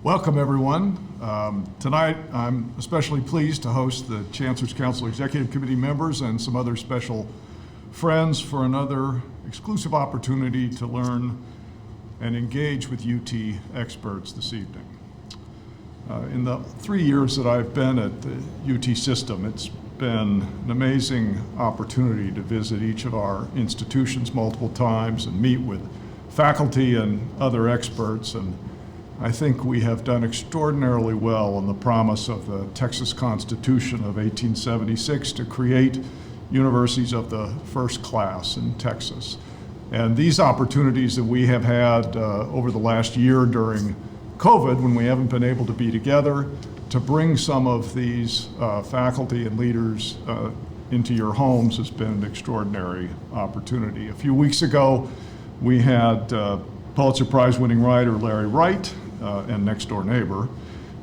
Welcome, everyone. Tonight, I'm especially pleased to host the Chancellor's Council Executive Committee members and some other special friends for another exclusive opportunity to learn and engage with UT experts this evening. In the 3 years that I've been at the UT system, it's been an amazing opportunity to visit each of our institutions multiple times and meet with faculty and other experts, and I think we have done extraordinarily well on the promise of the Texas Constitution of 1876 to create universities of the first class in Texas. And these opportunities that we have had over the last year during COVID, when we haven't been able to be together, to bring some of these faculty and leaders into your homes has been an extraordinary opportunity. A few weeks ago, we had Pulitzer Prize winning writer Larry Wright and next door neighbor,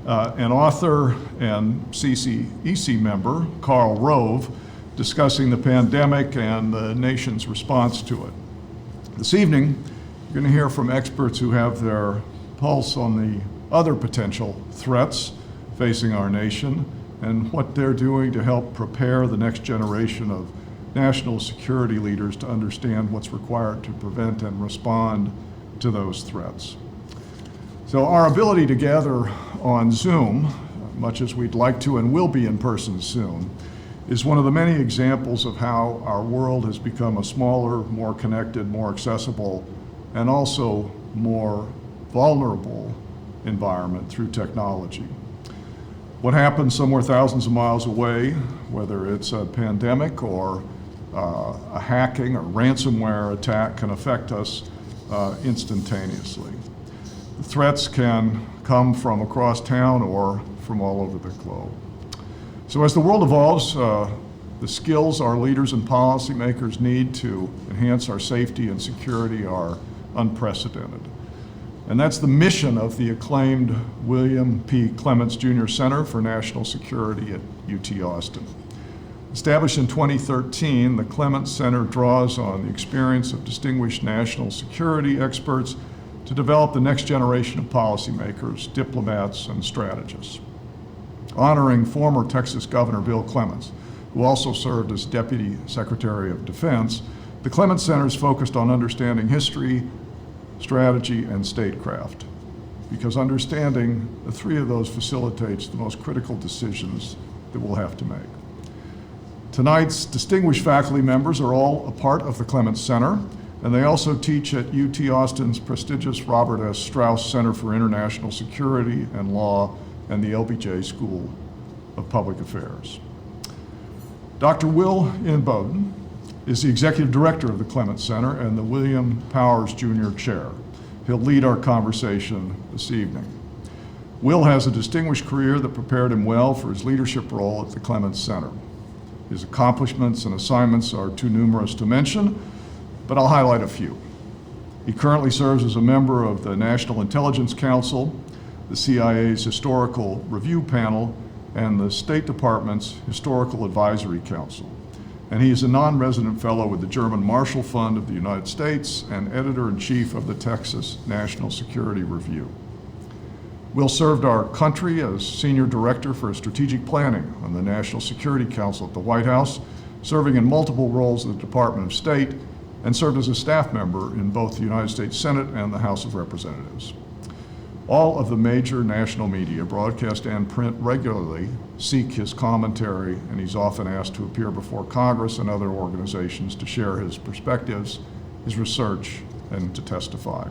and author and CCEC member Karl Rove discussing the pandemic and the nation's response to it. This evening, you're going to hear from experts who have their pulse on the other potential threats facing our nation and what they're doing to help prepare the next generation of national security leaders to understand what's required to prevent and respond to those threats. So our ability to gather on Zoom, much as we'd like to and will be in person soon, is one of the many examples of how our world has become a smaller, more connected, more accessible, and also more vulnerable environment through technology. What happens somewhere thousands of miles away, whether it's a pandemic or a hacking or ransomware attack, can affect us instantaneously. The threats can come from across town or from all over the globe. So as the world evolves, the skills our leaders and policymakers need to enhance our safety and security are unprecedented. And that's the mission of the acclaimed William P. Clements Jr. Center for National Security at UT Austin. Established in 2013, the Clements Center draws on the experience of distinguished national security experts to develop the next generation of policymakers, diplomats, and strategists. Honoring former Texas Governor Bill Clements, who also served as Deputy Secretary of Defense, the Clements Center is focused on understanding history, strategy, and statecraft, because understanding the three of those facilitates the most critical decisions that we'll have to make. Tonight's distinguished faculty members are all a part of the Clements Center, and they also teach at UT Austin's prestigious Robert S. Strauss Center for International Security and Law and the LBJ School of Public Affairs. Dr. Will Inboden is the Executive Director of the Clements Center and the William Powers Jr. Chair. He'll lead our conversation this evening. Will has a distinguished career that prepared him well for his leadership role at the Clements Center. His accomplishments and assignments are too numerous to mention, but I'll highlight a few. He currently serves as a member of the National Intelligence Council, the CIA's Historical Review Panel, and the State Department's Historical Advisory Council. And he is a non-resident fellow with the German Marshall Fund of the United States and editor-in-chief of the Texas National Security Review. Will served our country as Senior Director for Strategic Planning on the National Security Council at the White House, serving in multiple roles in the Department of State, and served as a staff member in both the United States Senate and the House of Representatives. All of the major national media, broadcast and print, regularly seek his commentary, and he's often asked to appear before Congress and other organizations to share his perspectives, his research, and to testify.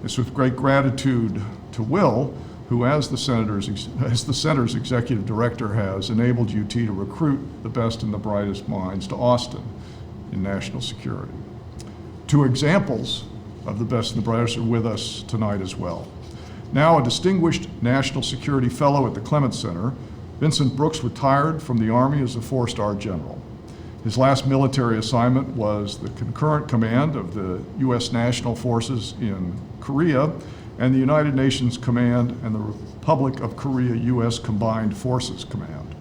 It's with great gratitude to Will, who as the center's executive director has enabled UT to recruit the best and the brightest minds to Austin in national security. Two examples of the best and the brightest are with us tonight as well. Now a distinguished national security fellow at the Clements Center, Vincent Brooks retired from the Army as a 4-star general. His last military assignment was the concurrent command of the U.S. National Forces in Korea and the United Nations Command and the Republic of Korea U.S. Combined Forces Command.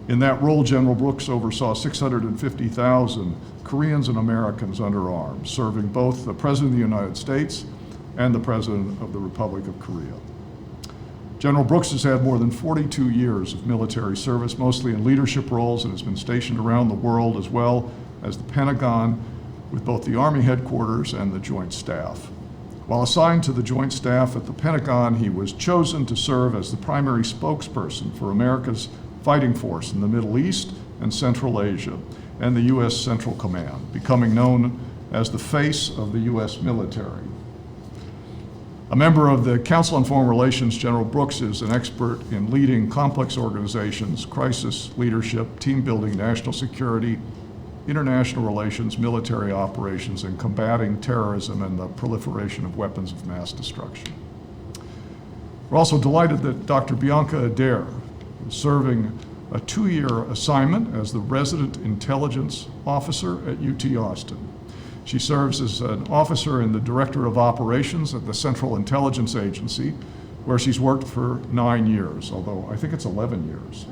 In that role, General Brooks oversaw 650,000 Koreans and Americans under arms, serving both the President of the United States and the President of the Republic of Korea. General Brooks has had more than 42 years of military service, mostly in leadership roles, and has been stationed around the world as well as the Pentagon with both the Army headquarters and the Joint Staff. While assigned to the Joint Staff at the Pentagon, he was chosen to serve as the primary spokesperson for America's fighting force in the Middle East and Central Asia and the U.S. Central Command, becoming known as the face of the U.S. military. A member of the Council on Foreign Relations, General Brooks is an expert in leading complex organizations, crisis leadership, team building, national security, international relations, military operations, and combating terrorism and the proliferation of weapons of mass destruction. We're also delighted that Dr. Bianca Adair is serving a 2-year assignment as the resident intelligence officer at UT Austin. She serves as an officer in the Director of Operations at the Central Intelligence Agency, where she's worked for 9 years, although I think it's 11 years.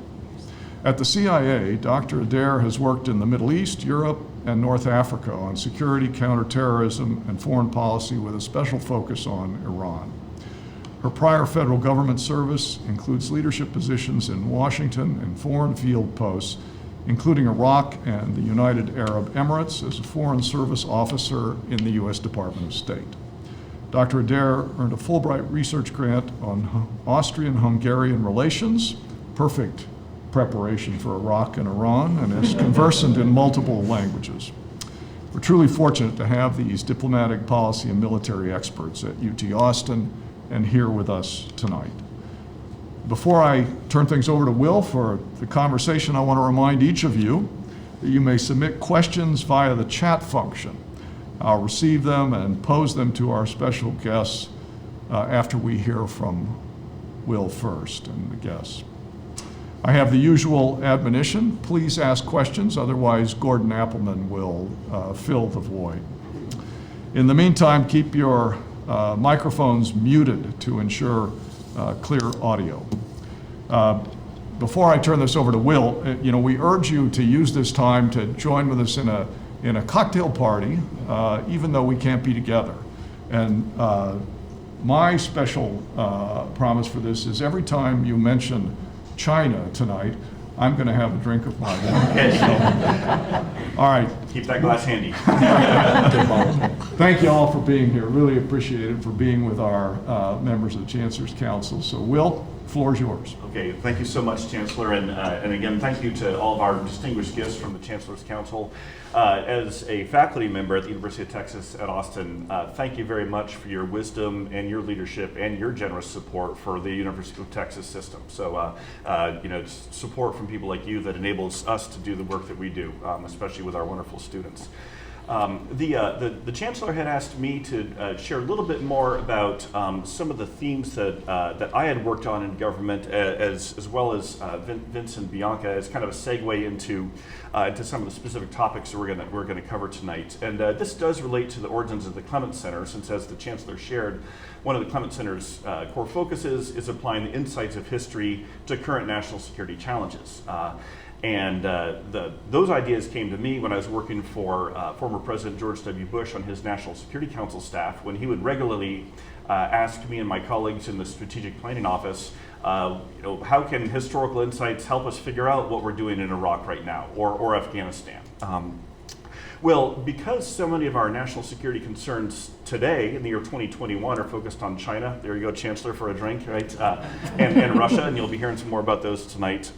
At the CIA, Dr. Adair has worked in the Middle East, Europe, and North Africa on security, counterterrorism, and foreign policy with a special focus on Iran. Her prior federal government service includes leadership positions in Washington and foreign field posts, including Iraq and the United Arab Emirates as a Foreign Service Officer in the U.S. Department of State. Dr. Adair earned a Fulbright research grant on Austrian-Hungarian relations, perfect preparation for Iraq and Iran, and is conversant in multiple languages. We're truly fortunate to have these diplomatic, policy, and military experts at UT Austin and here with us tonight. Before I turn things over to Will for the conversation, I want to remind each of you that you may submit questions via the chat function. I'll receive them and pose them to our special guests after we hear from Will first and the guests. I have the usual admonition. Please ask questions, otherwise Gordon Appleman will fill the void. In the meantime, keep your microphones muted to ensure clear audio. Before I turn this over to Will, we urge you to use this time to join with us in a cocktail party, even though we can't be together. And my special promise for this is every time you mention China tonight, I'm going to have a drink of my wine. Okay. So, all right. Keep that glass handy. Thank you all for being here. Really appreciate it, for being with our members of the Chancellor's Council. So, Will, the floor is yours. Okay, thank you so much, Chancellor, and again, thank you to all of our distinguished guests from the Chancellor's Council. As a faculty member at the University of Texas at Austin, thank you very much for your wisdom and your leadership and your generous support for the University of Texas system. So, support from people like you that enables us to do the work that we do, especially with our wonderful students. The Chancellor had asked me to share a little bit more about some of the themes that I had worked on in government, as well as Vince and Bianca, as kind of a segue into some of the specific topics that we're going to cover tonight. And this does relate to the origins of the Clements Center, since, as the Chancellor shared, one of the Clements Center's core focuses is applying the insights of history to current national security challenges. And those ideas came to me when I was working for former President George W. Bush on his National Security Council staff, when he would regularly ask me and my colleagues in the Strategic Planning Office, how can historical insights help us figure out what we're doing in Iraq right now, or Afghanistan? Well, because so many of our national security concerns today in the year 2021 are focused on China, there you go, Chancellor, for a drink, right? And Russia, and you'll be hearing some more about those tonight.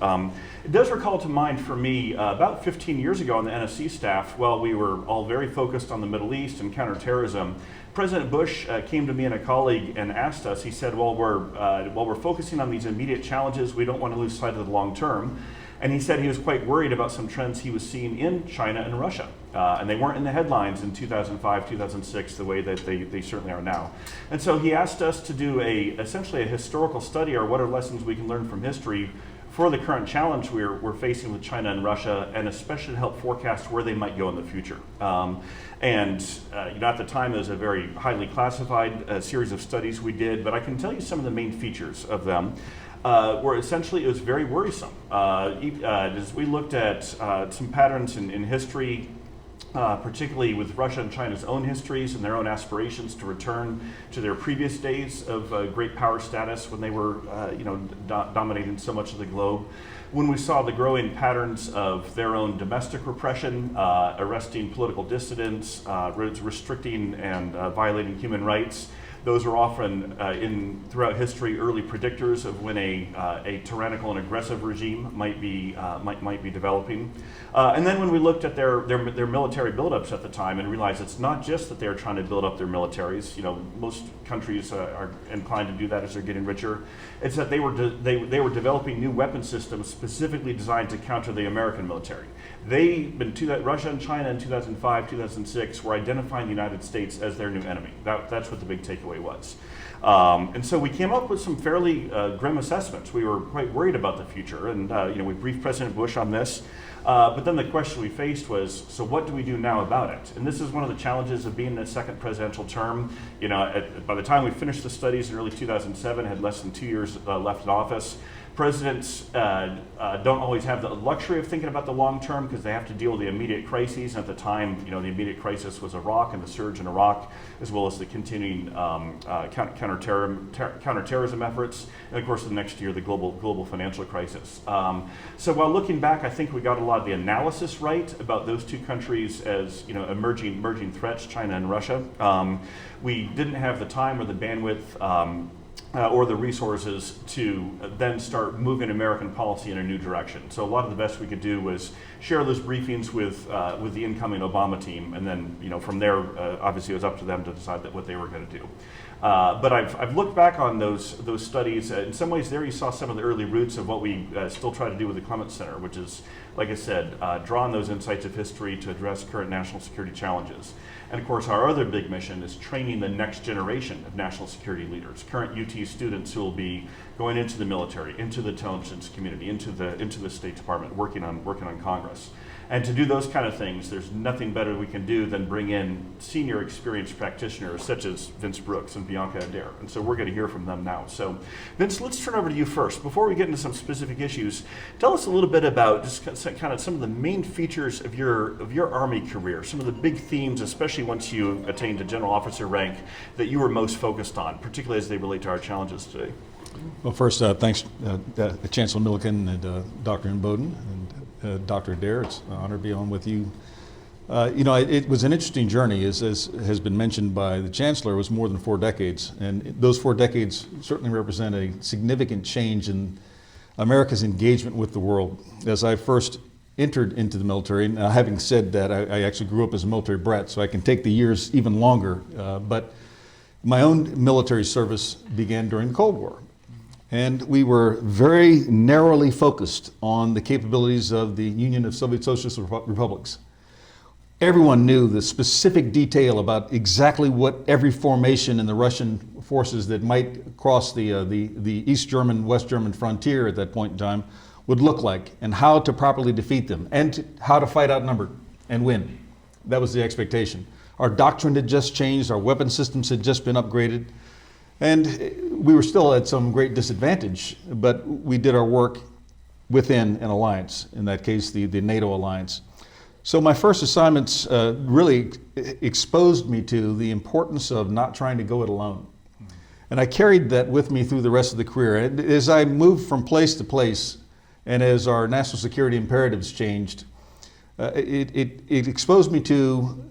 It does recall to mind for me about 15 years ago on the NSC staff, while we were all very focused on the Middle East and counterterrorism, President Bush came to me and a colleague and asked us, he said, while we're focusing on these immediate challenges, we don't want to lose sight of the long term. And he said he was quite worried about some trends he was seeing in China and Russia. And they weren't in the headlines in 2005, 2006, the way that they certainly are now. And so he asked us to do essentially a historical study, or what are lessons we can learn from history for the current challenge we're facing with China and Russia, and especially to help forecast where they might go in the future. At the time, it was a very highly classified series of studies we did, but I can tell you some of the main features of them. Where essentially it was very worrisome. As we looked at some patterns in history, particularly with Russia and China's own histories and their own aspirations to return to their previous days of great power status when they were, dominating so much of the globe. When we saw the growing patterns of their own domestic repression, arresting political dissidents, restricting and violating human rights, those are often, throughout history, early predictors of when a tyrannical and aggressive regime might be developing. And then when we looked at their military buildups at the time and realized it's not just that they're trying to build up their militaries. Most countries are inclined to do that as they're getting richer. It's that they were developing new weapon systems specifically designed to counter the American military. Russia and China in 2005, 2006 were identifying the United States as their new enemy. That's what the big takeaway was. And so we came up with some fairly grim assessments. We were quite worried about the future, and we briefed President Bush on this. But then the question we faced was, so what do we do now about it? And this is one of the challenges of being in a second presidential term. By the time we finished the studies in early 2007, had less than 2 years left in office. Presidents don't always have the luxury of thinking about the long term because they have to deal with the immediate crises. And at the time, the immediate crisis was Iraq and the surge in Iraq, as well as the continuing counterterrorism efforts, and of course the next year the global financial crisis. So while looking back, I think we got a lot of the analysis right about those two countries as emerging threats, China and Russia. We didn't have the time or the bandwidth. Or the resources to then start moving American policy in a new direction. So a lot of the best we could do was share those briefings with the incoming Obama team, and then from there, obviously it was up to them to decide what they were going to do. But I've looked back on those studies. In some ways, there you saw some of the early roots of what we still try to do with the Clements Center, which is, like I said, draw on those insights of history to address current national security challenges. And of course, our other big mission is training the next generation of national security leaders, current UT students who will be going into the military, into the intelligence community, into the State Department, working on Congress. And to do those kind of things, there's nothing better we can do than bring in senior experienced practitioners such as Vince Brooks and Bianca Adair. And so we're going to hear from them now. So Vince, let's turn over to you first. Before we get into some specific issues, tell us a little bit about just kind of some of the main features of your Army career, some of the big themes, especially once you attained a general officer rank, that you were most focused on, particularly as they relate to our challenges today. Well, first, thanks Chancellor Milliken and Dr. Inboden and Dr. Adair. It's an honor to be on with you. It was an interesting journey, as has been mentioned by the Chancellor. It was more than 4 decades, and those 4 decades certainly represent a significant change in America's engagement with the world. As I first entered into the military, now having said that, I actually grew up as a military brat, so I can take the years even longer, but my own military service began during the Cold War. And we were very narrowly focused on the capabilities of the Union of Soviet Socialist Republics. Everyone knew the specific detail about exactly what every formation in the Russian forces that might cross the East German, West German frontier at that point in time would look like, and how to properly defeat them, and how to fight outnumbered and win. That was the expectation. Our doctrine had just changed, our weapon systems had just been upgraded, and we were still at some great disadvantage, but we did our work within an alliance, in that case, the NATO alliance. So my first assignments really exposed me to the importance of not trying to go it alone. And I carried that with me through the rest of the career. And as I moved from place to place, and as our national security imperatives changed, it exposed me to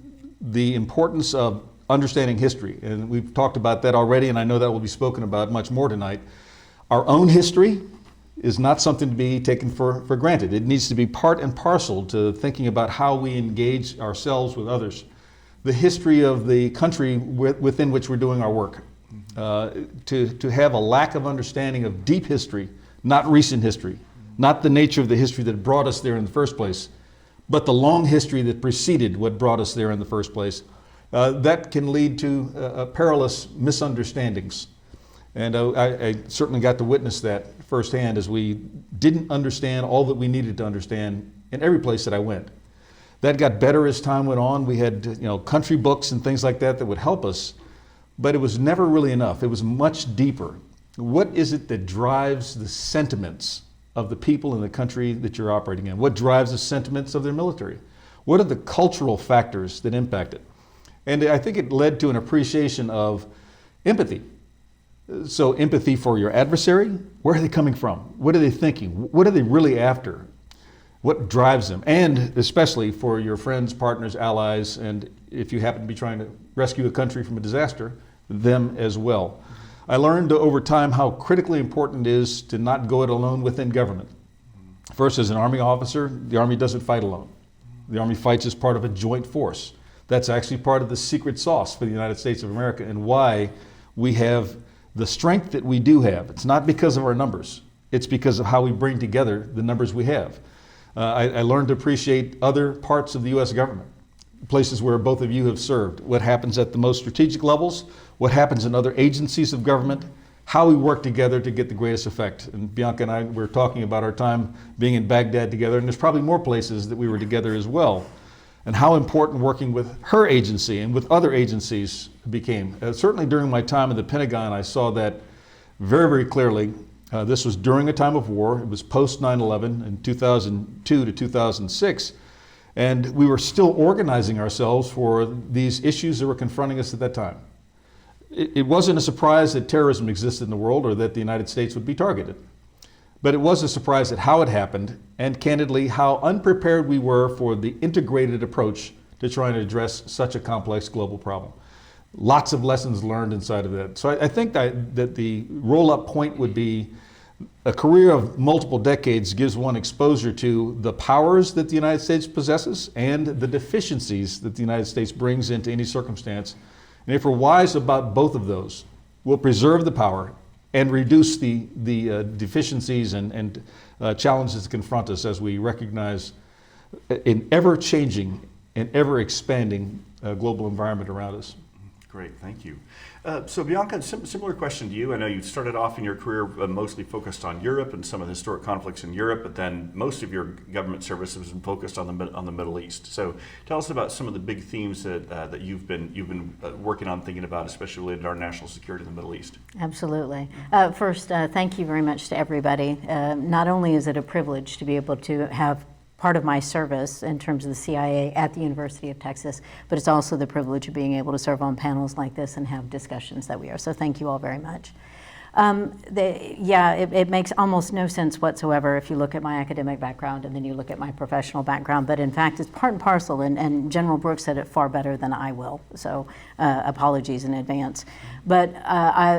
the importance of understanding history. And we've talked about that already, and I know that will be spoken about much more tonight. Our own history is not something to be taken for granted. It needs to be part and parcel to thinking about how we engage ourselves with others. The history of the country within which we're doing our work. To have a lack of understanding of deep history, not recent history, not the nature of the history that brought us there in the first place, but the long history that preceded what brought us there in the first place. That can lead to perilous misunderstandings. And I certainly got to witness that firsthand as we didn't understand all that we needed to understand in every place that I went. That got better as time went on. We had country books and things like that would help us, but it was never really enough. It was much deeper. What is it that drives the sentiments of the people in the country that you're operating in? What drives the sentiments of their military? What are the cultural factors that impact it? And I think it led to an appreciation of empathy. So empathy for your adversary, where are they coming from? What are they thinking? What are they really after? What drives them? And especially for your friends, partners, allies, and if you happen to be trying to rescue a country from a disaster, them as well. I learned over time how critically important it is to not go it alone within government. First, as an Army officer, the Army doesn't fight alone. The Army fights as part of a joint force. That's actually part of the secret sauce for the United States of America and why we have the strength that we do have. It's not because of our numbers. It's because of how we bring together the numbers we have. I learned to appreciate other parts of the U.S. government, places where both of you have served, what happens at the most strategic levels, what happens in other agencies of government, how we work together to get the greatest effect. And Bianca and I were talking about our time being in Baghdad together, and there's probably more places that we were together as well, and how important working with her agency and with other agencies became. Certainly during my time in the Pentagon, I saw that very, very clearly. This was during a time of war. It was post 9/11 in 2002 to 2006. And we were still organizing ourselves for these issues that were confronting us at that time. It wasn't a surprise that terrorism existed in the world or that the United States would be targeted. But it was a surprise at how it happened and candidly how unprepared we were for the integrated approach to trying to address such a complex global problem. Lots of lessons learned inside of that. So I think that the roll-up point would be a career of multiple decades gives one exposure to the powers that the United States possesses and the deficiencies that the United States brings into any circumstance. And if we're wise about both of those, we'll preserve the power and reduce the deficiencies and challenges that confront us as we recognize an ever-changing and ever-expanding global environment around us. Great, thank you. So Bianca, similar question to you. I know you started off in your career mostly focused on Europe and some of the historic conflicts in Europe, but then most of your government service has been focused on the Middle East. So tell us about some of the big themes that you've been working on, thinking about, especially related to our national security in the Middle East. Absolutely. First, thank you very much to everybody. Not only is it a privilege to be able to have part of my service in terms of the CIA at the University of Texas, but it's also the privilege of being able to serve on panels like this and have discussions that we are. So thank you all very much. It makes almost no sense whatsoever if you look at my academic background and then you look at my professional background, but in fact it's part and parcel, and General Brooks said it far better than I will, so apologies in advance. But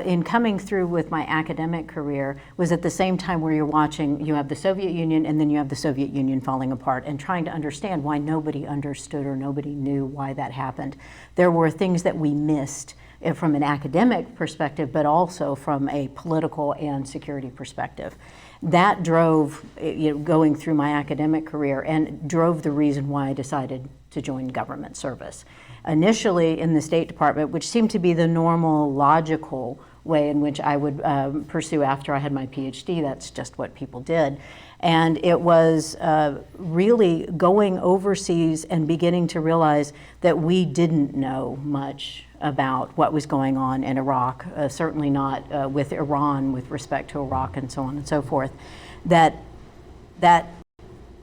in coming through with my academic career was at the same time where you have the Soviet Union and then you have the Soviet Union falling apart and trying to understand why nobody understood or nobody knew why that happened. There were things that we missed from an academic perspective, but also from a political and security perspective. That drove, going through my academic career and drove the reason why I decided to join government service. Initially in the State Department, which seemed to be the normal, logical way in which I would pursue after I had my PhD. That's just what people did. And it was really going overseas and beginning to realize that we didn't know much about what was going on in Iraq, certainly not with Iran with respect to Iraq and so on and so forth. That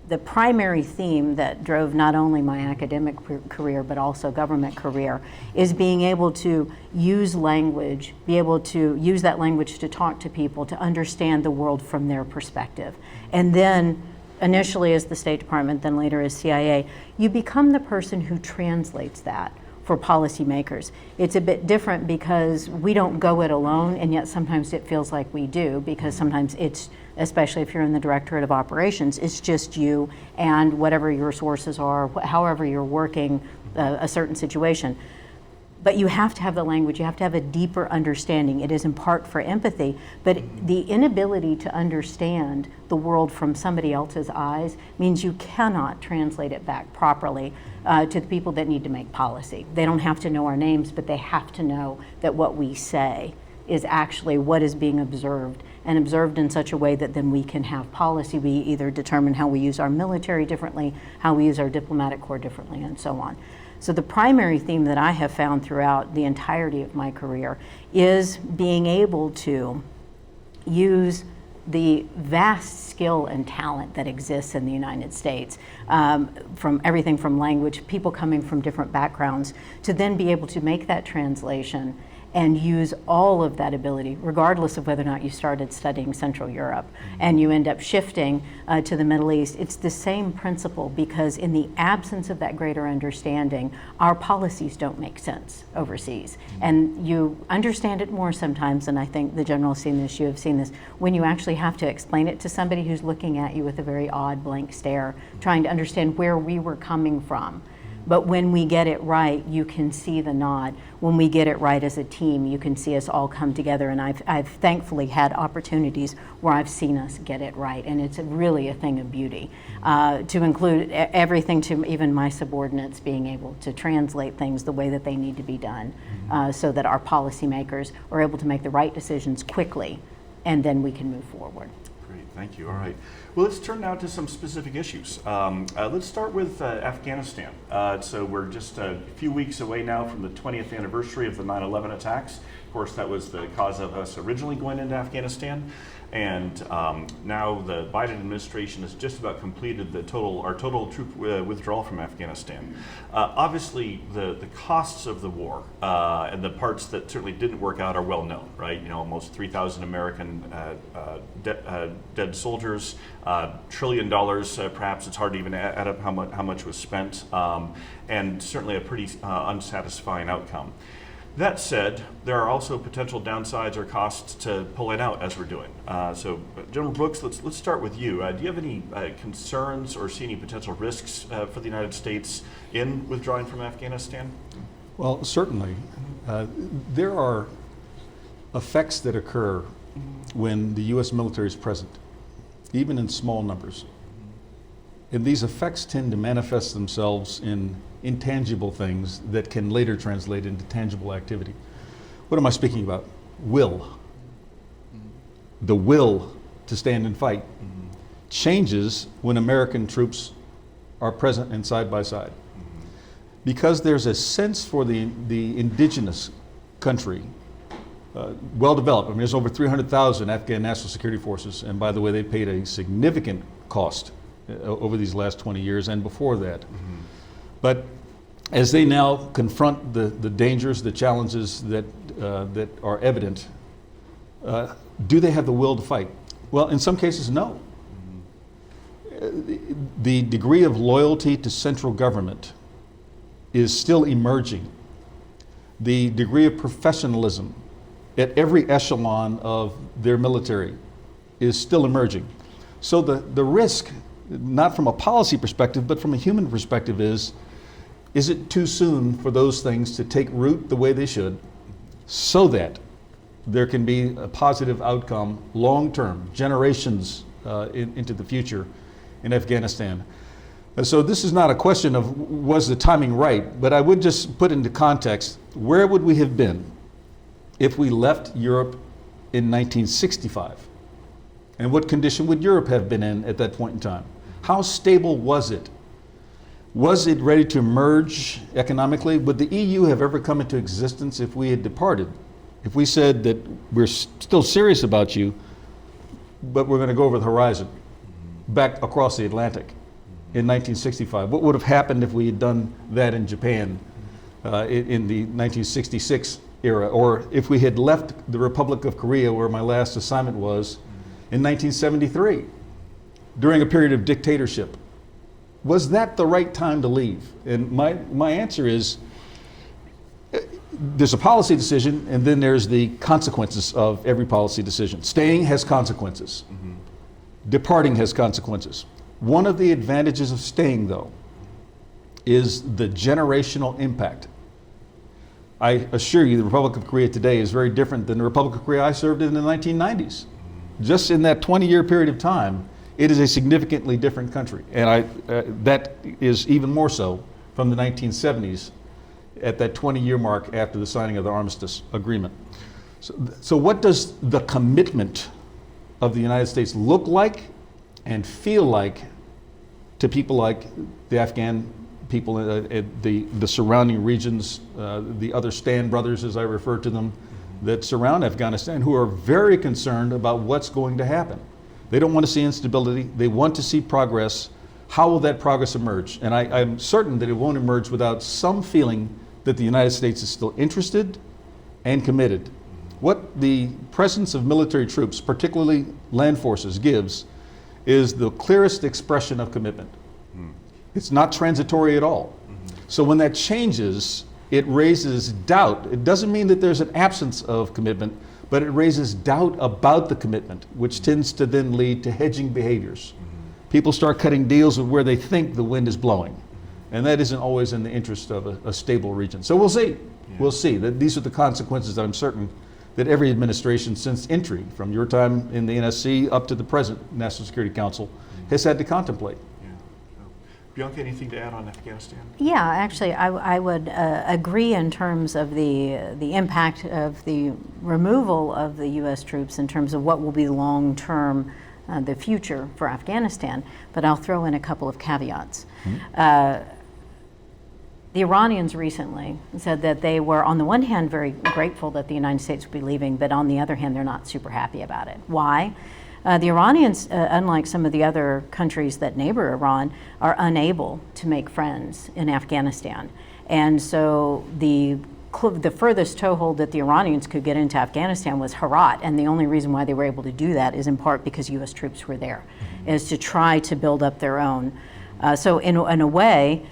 the primary theme that drove not only my academic career but also government career is being able to use language, be able to use that language to talk to people, to understand the world from their perspective. And then initially as the State Department, then later as CIA, you become the person who translates that for policymakers. It's a bit different because we don't go it alone, and yet sometimes it feels like we do, because sometimes it's, especially if you're in the Directorate of Operations, it's just you and whatever your sources are, however you're working a certain situation. But you have to have the language, you have to have a deeper understanding. It is in part for empathy, but the inability to understand the world from somebody else's eyes means you cannot translate it back properly to the people that need to make policy. They don't have to know our names, but they have to know that what we say is actually what is being observed, and observed in such a way that then we can have policy. We either determine how we use our military differently, how we use our diplomatic corps differently, and so on. So the primary theme that I have found throughout the entirety of my career is being able to use the vast skill and talent that exists in the United States, from everything from language, people coming from different backgrounds, to then be able to make that translation and use all of that ability, regardless of whether or not you started studying Central Europe and you end up shifting to the Middle East. It's the same principle, because in the absence of that greater understanding, our policies don't make sense overseas. And you understand it more sometimes, and I think the General has seen this, you have seen this, when you actually have to explain it to somebody who's looking at you with a very odd blank stare, trying to understand where we were coming from. But when we get it right, you can see the nod. When we get it right as a team, you can see us all come together. And I've thankfully had opportunities where I've seen us get it right. And it's really a thing of beauty, to include everything to even my subordinates being able to translate things the way that they need to be done, so that our policymakers are able to make the right decisions quickly, and then we can move forward. Great, thank you. All right. Well, let's turn now to some specific issues. Let's start with Afghanistan. So we're just a few weeks away now from the 20th anniversary of the 9/11 attacks. Of course, that was the cause of us originally going into Afghanistan. And now the Biden administration has just about completed our total troop withdrawal from Afghanistan. Obviously, the costs of the war and the parts that certainly didn't work out are well known, right? You know, almost 3,000 American dead soldiers, $1 trillion, perhaps. It's hard to even add up how much was spent, and certainly a pretty unsatisfying outcome. That said, there are also potential downsides or costs to pulling out as we're doing. So, General Brooks, let's start with you. Do you have any concerns or see any potential risks for the United States in withdrawing from Afghanistan? Well, certainly. There are effects that occur when the U.S. military is present, even in small numbers. And these effects tend to manifest themselves in intangible things that can later translate into tangible activity. What am I speaking about? Will. The will to stand and fight changes when American troops are present and side by side. Because there's a sense for the indigenous country, well developed. I mean, there's over 300,000 Afghan National Security Forces, and by the way, they paid a significant cost over these last 20 years and before that. But as they now confront the dangers, the challenges that are evident, do they have the will to fight? Well, in some cases, no. The degree of loyalty to central government is still emerging. The degree of professionalism at every echelon of their military is still emerging. So the risk, not from a policy perspective, but from a human perspective, is it too soon for those things to take root the way they should, so that there can be a positive outcome long-term, generations into the future in Afghanistan? So this is not a question of was the timing right, but I would just put into context, where would we have been if we left Europe in 1965? And what condition would Europe have been in at that point in time? How stable was it? Was it ready to emerge economically? Would the EU have ever come into existence if we had departed? If we said that we're still serious about you, but we're going to go over the horizon, back across the Atlantic in 1965? What would have happened if we had done that in Japan in the 1966 era? Or if we had left the Republic of Korea, where my last assignment was, in 1973, during a period of dictatorship? Was that the right time to leave? And my answer is, there's a policy decision, and then there's the consequences of every policy decision. Staying has consequences. Departing has consequences. One of the advantages of staying, though, is the generational impact. I assure you, the Republic of Korea today is very different than the Republic of Korea I served in the 1990s. Just in that 20-year period of time, it is a significantly different country. And that is even more so from the 1970s, at that 20-year mark after the signing of the Armistice Agreement. So what does the commitment of the United States look like and feel like to people like the Afghan people, the surrounding regions, the other Stan brothers, as I refer to them, that surround Afghanistan, who are very concerned about what's going to happen? They don't want to see instability. They want to see progress. How will that progress emerge? And I'm certain that it won't emerge without some feeling that the United States is still interested and committed. What the presence of military troops, particularly land forces, gives is the clearest expression of commitment. It's not transitory at all. So when that changes, it raises doubt. It doesn't mean that there's an absence of commitment, but it raises doubt about the commitment, which tends to then lead to hedging behaviors. People start cutting deals with where they think the wind is blowing. And that isn't always in the interest of a stable region. So we'll see. We'll see. That these are the consequences that I'm certain that every administration since entry, from your time in the NSC up to the present National Security Council, has had to contemplate. Bianca, anything to add on Afghanistan? Yeah, actually, I would agree in terms of the impact of the removal of the U.S. troops in terms of what will be long-term, the future for Afghanistan, but I'll throw in a couple of caveats. The Iranians recently said that they were, on the one hand, very grateful that the United States would be leaving, but on the other hand, they're not super happy about it. Why? The Iranians, unlike some of the other countries that neighbor Iran, are unable to make friends in Afghanistan. And so the furthest toehold that the Iranians could get into Afghanistan was Herat, and the only reason why they were able to do that is in part because U.S. troops were there, is to try to build up their own. So in a way,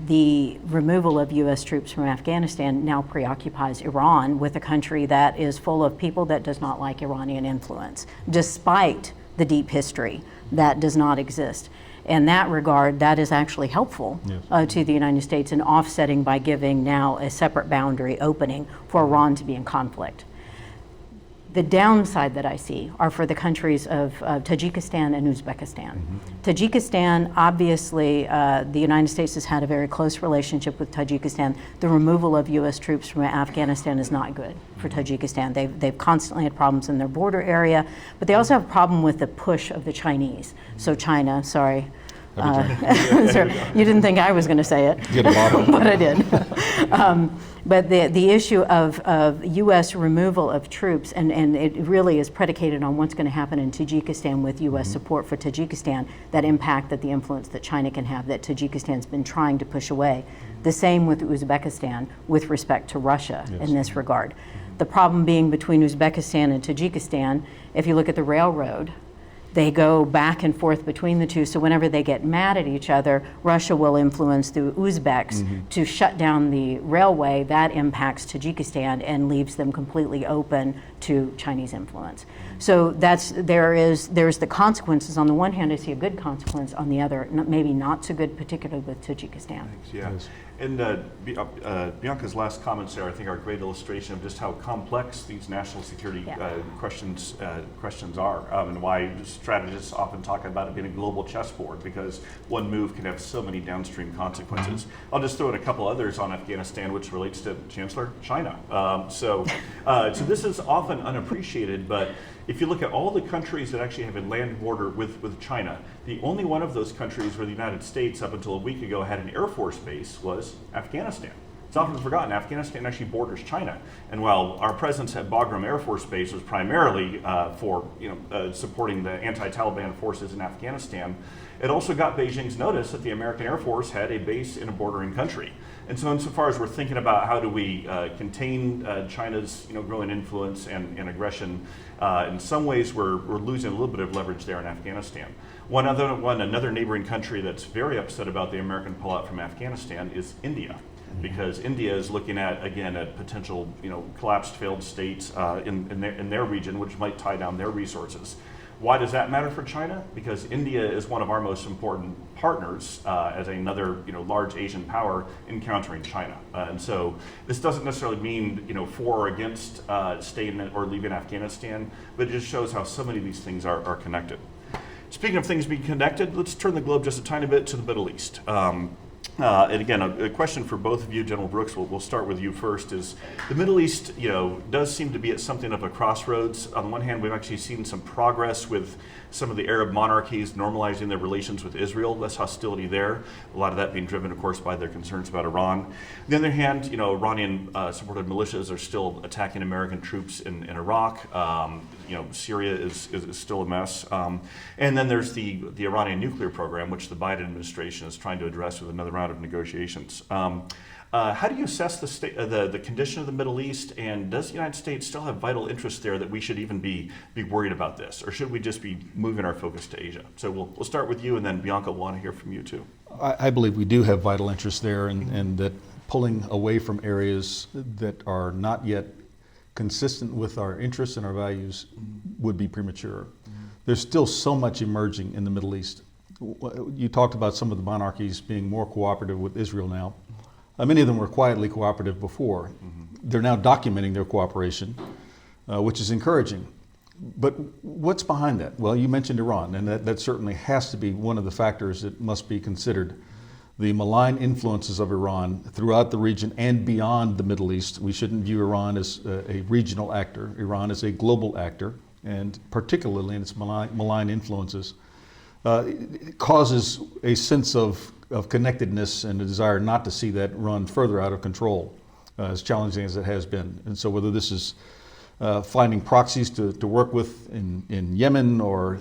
the removal of U.S. troops from Afghanistan now preoccupies Iran with a country that is full of people that does not like Iranian influence, despite the deep history that does not exist. In that regard, that is actually helpful to the United States in offsetting by giving now a separate boundary opening for Iran to be in conflict. The downside that I see are for the countries of Tajikistan and Uzbekistan. Tajikistan, obviously, the United States has had a very close relationship with Tajikistan. The removal of U.S. troops from Afghanistan is not good for Tajikistan. They've constantly had problems in their border area, but they also have a problem with the push of the Chinese. So China, sorry. Sorry, you didn't think I was going to say it, but I did. But the issue of U.S. removal of troops, and it really is predicated on what's going to happen in Tajikistan with U.S. support for Tajikistan, that impact that the influence that China can have that Tajikistan's been trying to push away. The same with Uzbekistan with respect to Russia in this regard. The problem being between Uzbekistan and Tajikistan, if you look at the railroad, they go back and forth between the two, so whenever they get mad at each other, Russia will influence the Uzbeks to shut down the railway. That impacts Tajikistan and leaves them completely open to Chinese influence. So there's the consequences. On the one hand, I see a good consequence. On the other, maybe not so good, particularly with Tajikistan. Thanks, yeah. And Bianca's last comments there, I think, are a great illustration of just how complex these national security questions are, and why strategists often talk about it being a global chessboard, because one move can have so many downstream consequences. I'll just throw in a couple others on Afghanistan, which relates to Chancellor, China. So this is often unappreciated, but if you look at all the countries that actually have a land border with China, the only one of those countries where the United States, up until a week ago, had an Air Force base was Afghanistan. It's often forgotten, Afghanistan actually borders China. And while our presence at Bagram Air Force Base was primarily for supporting the anti-Taliban forces in Afghanistan, it also got Beijing's notice that the American Air Force had a base in a bordering country. And so insofar as we're thinking about how do we contain China's growing influence and aggression, in some ways we're losing a little bit of leverage there in Afghanistan. Another neighboring country that's very upset about the American pullout from Afghanistan is India, because India is looking at, again, at potential collapsed failed states in their region, which might tie down their resources. Why does that matter for China? Because India is one of our most important partners as another large Asian power in countering China. And so this doesn't necessarily mean for or against staying or leaving Afghanistan, but it just shows how so many of these things are connected. Speaking of things being connected, let's turn the globe just a tiny bit to the Middle East. And again, a question for both of you, General Brooks. We'll start with you first. Is the Middle East, does seem to be at something of a crossroads. On one hand, we've actually seen some progress with some of the Arab monarchies normalizing their relations with Israel, less hostility there. A lot of that being driven, of course, by their concerns about Iran. On the other hand, Iranian-supported militias are still attacking American troops in Iraq. Syria is still a mess. And then there's the Iranian nuclear program, which the Biden administration is trying to address with another round of negotiations. How do you assess the condition of the Middle East, and does the United States still have vital interests there that we should even be worried about this, or should we just be moving our focus to Asia? So we'll start with you, and then Bianca, we'll want to hear from you too. I believe we do have vital interests there, and that pulling away from areas that are not yet consistent with our interests and our values would be premature. There's still so much emerging in the Middle East. You talked about some of the monarchies being more cooperative with Israel now. Many of them were quietly cooperative before. They're now documenting their cooperation, which is encouraging. But what's behind that? Well, you mentioned Iran, and that certainly has to be one of the factors that must be considered. The malign influences of Iran throughout the region and beyond the Middle East. We shouldn't view Iran as a regional actor. Iran is a global actor, and particularly in its malign influences, it causes a sense of connectedness and a desire not to see that run further out of control, as challenging as it has been. And so whether this is finding proxies to work with in Yemen or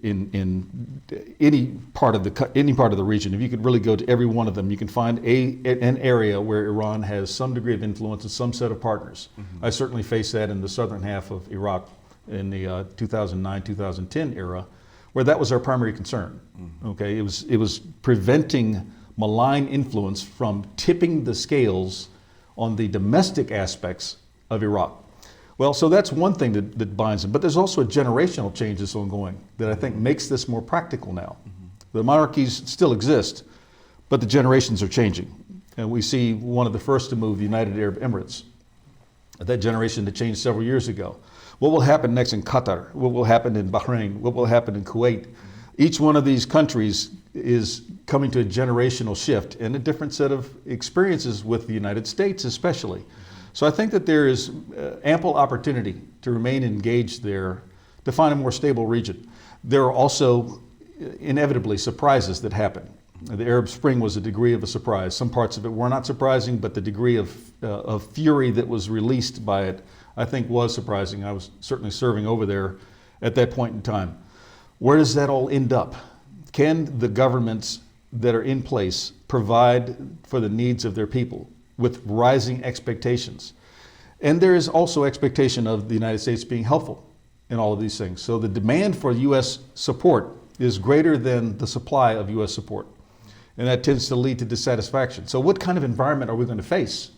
in any part of the region, if you could really go to every one of them, you can find an area where Iran has some degree of influence and some set of partners. I certainly faced that in the southern half of Iraq in the 2009-2010 era, where that was our primary concern. Okay, it was preventing malign influence from tipping the scales on the domestic aspects of Iraq. Well, so that's one thing that binds them, but there's also a generational change that's ongoing that I think makes this more practical now. The monarchies still exist, but the generations are changing. And we see one of the first to move, the United Arab Emirates. That generation that changed several years ago. What will happen next in Qatar? What will happen in Bahrain? What will happen in Kuwait? Each one of these countries is coming to a generational shift and a different set of experiences with the United States especially. So I think that there is ample opportunity to remain engaged there to find a more stable region. There are also inevitably surprises that happen. The Arab Spring was a degree of a surprise. Some parts of it were not surprising, but the degree of fury that was released by it, I think, was surprising. I was certainly serving over there at that point in time. Where does that all end up? Can the governments that are in place provide for the needs of their people with rising expectations? And there is also expectation of the United States being helpful in all of these things. So the demand for U.S. support is greater than the supply of U.S. support. And that tends to lead to dissatisfaction. So what kind of environment are we going to face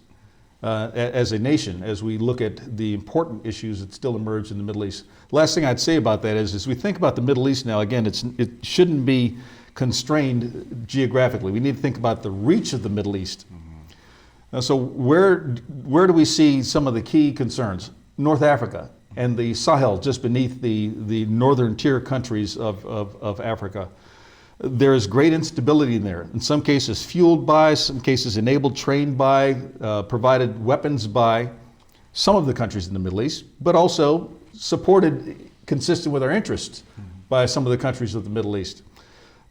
as a nation as we look at the important issues that still emerge in the Middle East? Last thing I'd say about that is, as we think about the Middle East now, again, it shouldn't be constrained geographically. We need to think about the reach of the Middle East. So where do we see some of the key concerns? North Africa and the Sahel, just beneath the northern tier countries of Africa. There is great instability in there, in some cases fueled by, some cases enabled, trained by, provided weapons by some of the countries in the Middle East, but also supported, consistent with our interests, by some of the countries of the Middle East.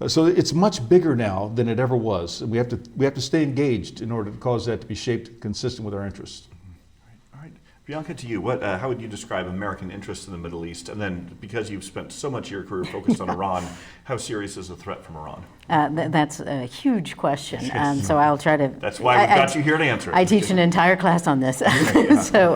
So it's much bigger now than it ever was. We have to stay engaged in order to cause that to be shaped consistent with our interests. All right. Bianca, to you, how would you describe American interests in the Middle East? And then, because you've spent so much of your career focused on Iran, how serious is the threat from Iran? That's a huge question, so I'll try to... That's why we've got you here to answer it. I teach an entire class on this. So,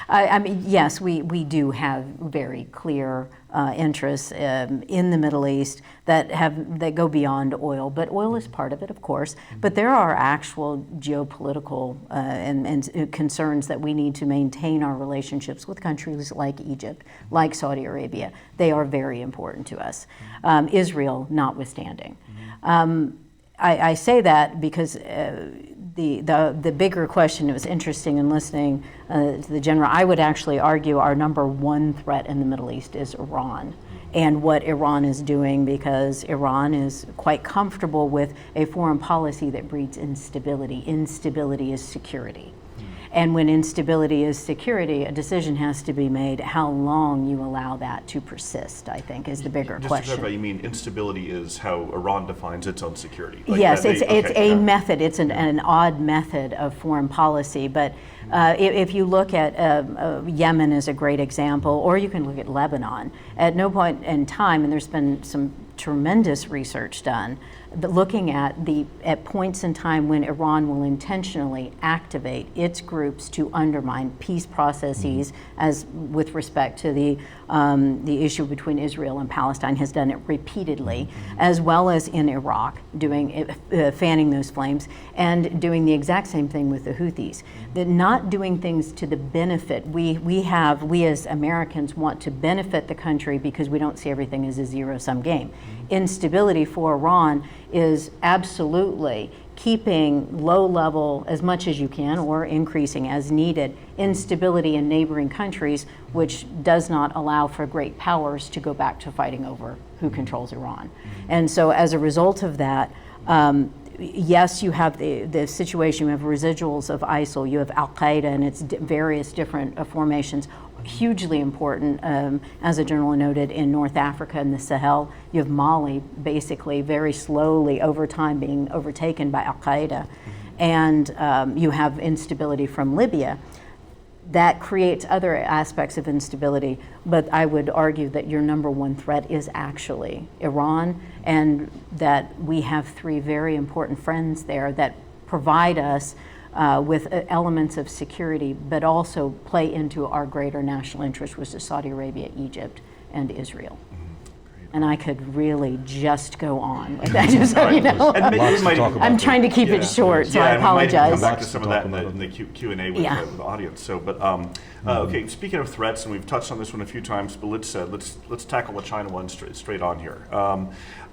I mean, yes, we do have very clear interests in the Middle East that go beyond oil, but oil is part of it, of course. But there are actual geopolitical and concerns that we need to maintain our relationships with countries like Egypt, like Saudi Arabia. They are very important to us. Israel notwithstanding. I say that because the bigger question, it was interesting in listening to the general, I would actually argue our number one threat in the Middle East is Iran. and what Iran is doing, because Iran is quite comfortable with a foreign policy that breeds instability. Instability is security. And when instability is security, a decision has to be made how long you allow that to persist, I think, is the bigger Just question. to clarify, you mean instability is how Iran defines its own security? Yes, that it's okay, a method. It's an odd method of foreign policy. But if you look at Yemen as a great example, or you can look at Lebanon, at no point in time, and there's been some tremendous research done, but looking at points in time when Iran will intentionally activate its groups to undermine peace processes, as with respect to the issue between Israel and Palestine, has done it repeatedly, as well as in Iraq, fanning those flames, and doing the exact same thing with the Houthis. That not doing things to the benefit. We as Americans want to benefit the country because we don't see everything as a zero-sum game. Instability for Iran is absolutely keeping low level as much as you can, or increasing as needed, instability in neighboring countries, which does not allow for great powers to go back to fighting over who controls Iran. And so as a result of that, yes, you have the situation, you have residuals of ISIL, you have Al-Qaeda and its various different formations, hugely important, as the journal noted, in North Africa and the Sahel. You have Mali basically very slowly over time being overtaken by Al-Qaeda. And you have instability from Libya. That creates other aspects of instability, but I would argue that your number one threat is actually Iran, and that we have three very important friends there that provide us with elements of security, but also play into our greater national interest, which is Saudi Arabia, Egypt, and Israel. And I could really just go on with that, just so you know. And Lots to talk about I'm there. trying to keep it short, so I and we might even apologize. come back to Lots some to of that talk in the Q&A with, Yeah. with the audience. So, but okay. Speaking of threats, and we've touched on this one a few times, but let's tackle the China one straight on here.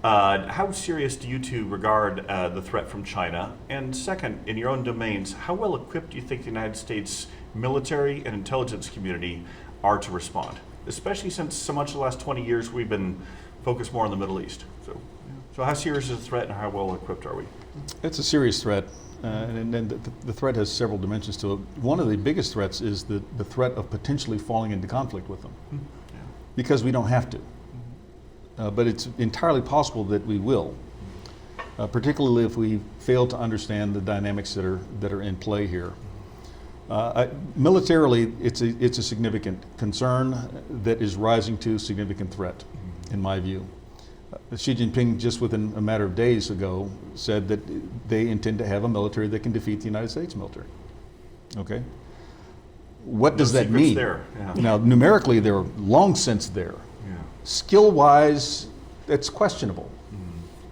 How serious do you two regard the threat from China? And second, in your own domains, how well equipped do you think the United States military and intelligence community are to respond? Especially since so much of the last 20 years we've been focused more on the Middle East. So how serious is the threat, and how well equipped are we? It's a serious threat, and the threat has several dimensions to it. One of the biggest threats is the threat of potentially falling into conflict with them, because we don't have to. But it's entirely possible that we will, particularly if we fail to understand the dynamics that are in play here. Militarily, it's a significant concern that is rising to significant threat, in my view. Xi Jinping, just within a matter of days ago, said that they intend to have a military that can defeat the United States military. Okay? What does that secrets mean? there, yeah. Now, numerically, they're long since there. Yeah. Skill-wise, it's questionable.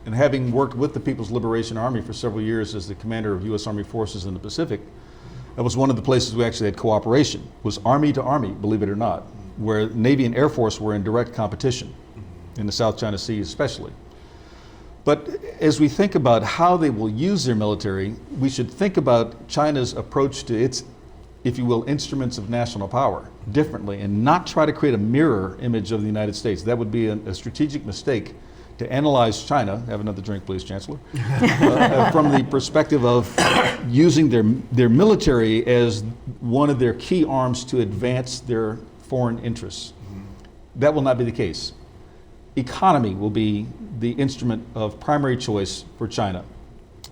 And having worked with the People's Liberation Army for several years as the commander of U.S. Army forces in the Pacific, that was one of the places we actually had cooperation, was Army to Army, believe it or not, where Navy and Air Force were in direct competition, in the South China Sea especially. But as we think about how they will use their military, we should think about China's approach to its, if you will, instruments of national power differently, and not try to create a mirror image of the United States. That would be a strategic mistake, to analyze China, have another drink please, Chancellor, from the perspective of using their military as one of their key arms to advance their foreign interests. That will not be the case. Economy will be the instrument of primary choice for China.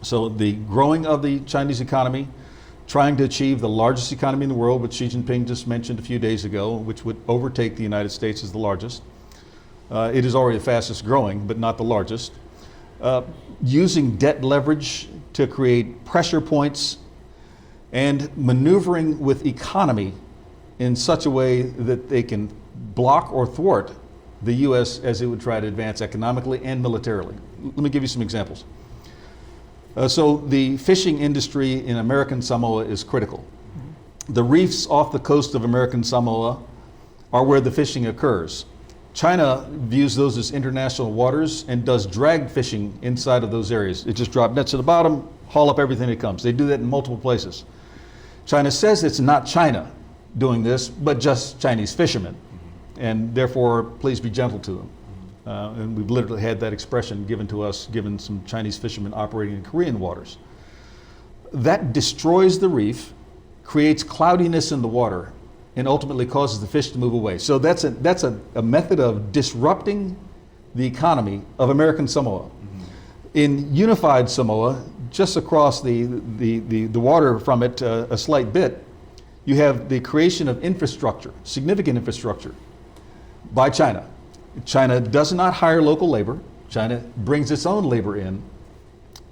So the growing of the Chinese economy, trying to achieve the largest economy in the world, which Xi Jinping just mentioned a few days ago, which would overtake the United States as the largest. It is already the fastest growing, but not the largest. Using debt leverage to create pressure points, and maneuvering with economy in such a way that they can block or thwart the U.S. as it would try to advance economically and militarily. Let me give you some examples. So the fishing industry in American Samoa is critical. The reefs off the coast of American Samoa are where the fishing occurs. China views those as international waters and does drag fishing inside of those areas. It just drops nets to the bottom, haul up everything that comes. They do that in multiple places. China says it's not China doing this, but just Chinese fishermen, and therefore please be gentle to them. And we've literally had that expression given to us, given some Chinese fishermen operating in Korean waters. That destroys the reef, creates cloudiness in the water, and ultimately causes the fish to move away. So that's a method of disrupting the economy of American Samoa. In unified Samoa, just across the water from it a slight bit, you have the creation of infrastructure, significant infrastructure, by China. China does not hire local labor. China brings its own labor in.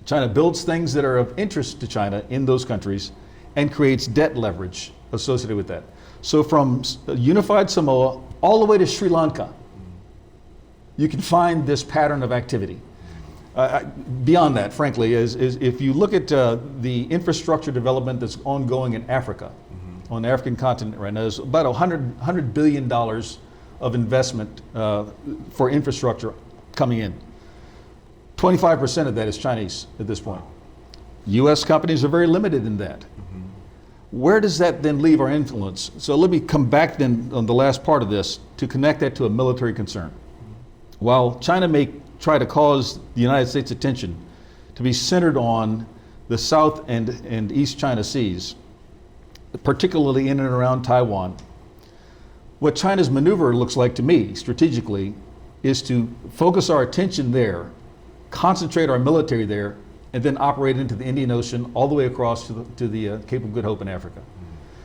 China builds things that are of interest to China in those countries and creates debt leverage associated with that. So from unified Samoa all the way to Sri Lanka, you can find this pattern of activity. Beyond that, frankly, is if you look at the infrastructure development that's ongoing in Africa, on the African continent right now, there's about $100 billion of investment for infrastructure coming in. 25% of that is Chinese at this point. U.S. companies are very limited in that. Where does that then leave our influence? So let me come back then on the last part of this to connect that to a military concern. While China may try to cause the United States' attention to be centered on the South and East China Seas, particularly in and around Taiwan, what China's maneuver looks like to me strategically is to focus our attention there, concentrate our military there, and then operate into the Indian Ocean all the way across to the Cape of Good Hope in Africa.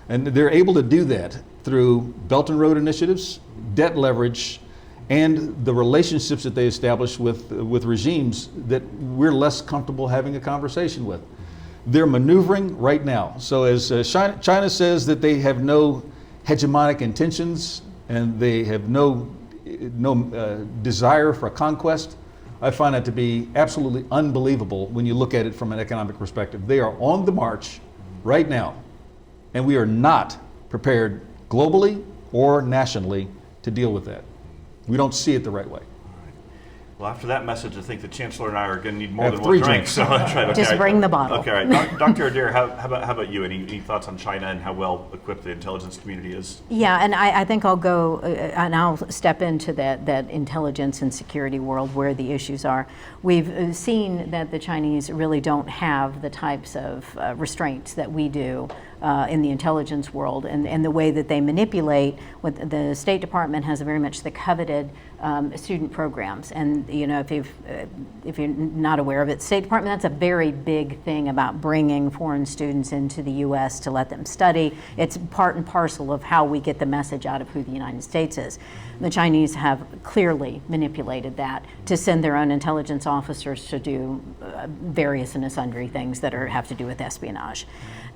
And they're able to do that through Belt and Road initiatives, debt leverage, and the relationships that they establish with regimes that we're less comfortable having a conversation with. They're maneuvering right now. So as China says that they have no hegemonic intentions and they have no desire for a conquest, I find that to be absolutely unbelievable when you look at it from an economic perspective. They are on the march right now, and we are not prepared globally or nationally to deal with that. We don't see it the right way. Well, after that message, I think the Chancellor and I are going to need more Have than three one drink. drinks. So that's right. Okay. Just bring the bottle. Okay, all right. Dr. Adair, how about you? Any thoughts on China and how well equipped the intelligence community is? Yeah, and I think I'll go and I'll step into that intelligence and security world where the issues are. We've seen that the Chinese really don't have the types of restraints that we do in the intelligence world, and the way that they manipulate. What the State Department has very much the coveted student programs, and you know, if you're not aware of it, State Department, that's a very big thing about bringing foreign students into the U.S. to let them study. It's part and parcel of how we get the message out of who the United States is. The Chinese have clearly manipulated that to send their own intelligence officers to do various and sundry things that have to do with espionage.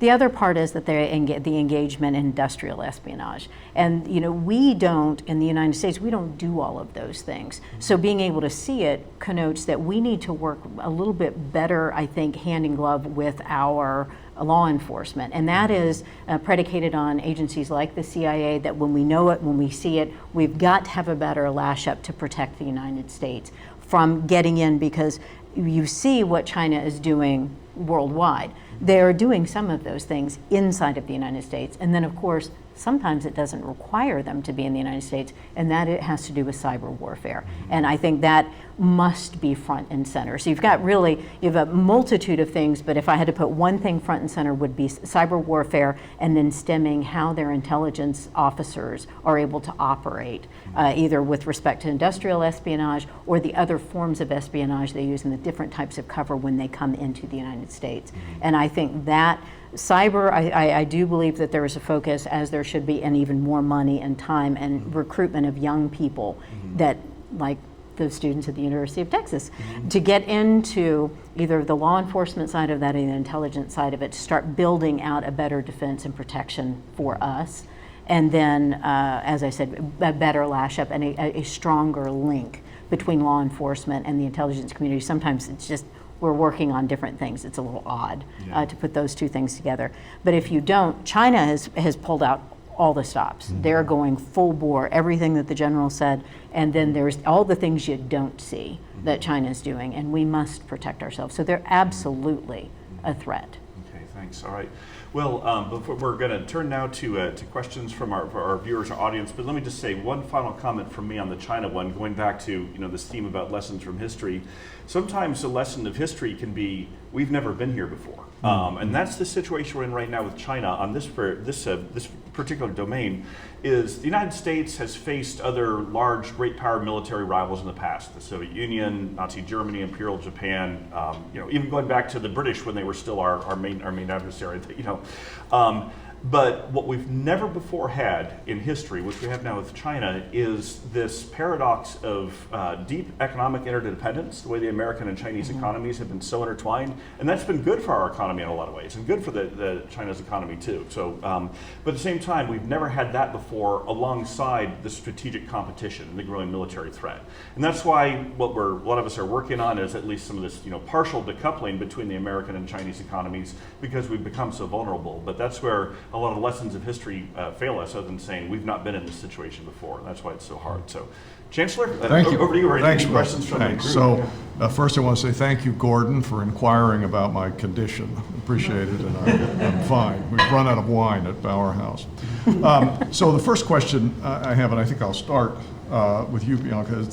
The other part is that the engagement in industrial espionage. And you know, we don't, in the United States, we don't do all of those things. So being able to see it connotes that we need to work a little bit better, I think, hand in glove with our law enforcement. And that is predicated on agencies like the CIA, that when we know it, when we see it, we've got to have a better lash up to protect the United States from getting in, because you see what China is doing worldwide. They're doing some of those things inside of the United States. And then, of course, sometimes it doesn't require them to be in the United States, and that it has to do with cyber warfare. And I think that must be front and center. So you have a multitude of things, but if I had to put one thing front and center, would be cyber warfare, and then stemming how their intelligence officers are able to operate, either with respect to industrial espionage or the other forms of espionage they use in the different types of cover when they come into the United States. And I think that cyber, I do believe that there is a focus, as there should be, and even more money and time and recruitment of young people that, like the students at the University of Texas, to get into either the law enforcement side of that or the intelligence side of it, to start building out a better defense and protection for us. And then, as I said, a better lash up and a stronger link between law enforcement and the intelligence community. Sometimes it's just, we're working on different things. It's a little odd to put those two things together. But if you don't, China has pulled out all the stops. They're going full bore, everything that the general said, and then there's all the things you don't see that China's doing, and we must protect ourselves. So they're absolutely a threat. Okay, thanks. All right. Well, before we're going to turn now to questions from our viewers, our audience, but let me just say one final comment from me on the China one, going back to this theme about lessons from history. Sometimes the lesson of history can be, we've never been here before. And that's the situation we're in right now with China on this particular domain. Is the United States has faced other large, great power military rivals in the past: the Soviet Union, Nazi Germany, Imperial Japan. Even going back to the British when they were still our main adversary. But what we've never before had in history, which we have now with China, is this paradox of deep economic interdependence, the way the American and Chinese economies have been so intertwined. And that's been good for our economy in a lot of ways, and good for the China's economy too. So, but at the same time, we've never had that before alongside the strategic competition and the growing military threat. And that's why what a lot of us are working on is at least some of this partial decoupling between the American and Chinese economies, because we've become so vulnerable. But that's where a lot of lessons of history fail us, other than saying we've not been in this situation before, and that's why it's so hard. So, Chancellor, Thank you. Over to you. Are Thanks, any questions from Thanks. the group? So, first I want to say thank you, Gordon, for inquiring about my condition. Appreciate it, and I'm fine. We've run out of wine at Bauer House. So the first question I have, and I think I'll start with you, Bianca, is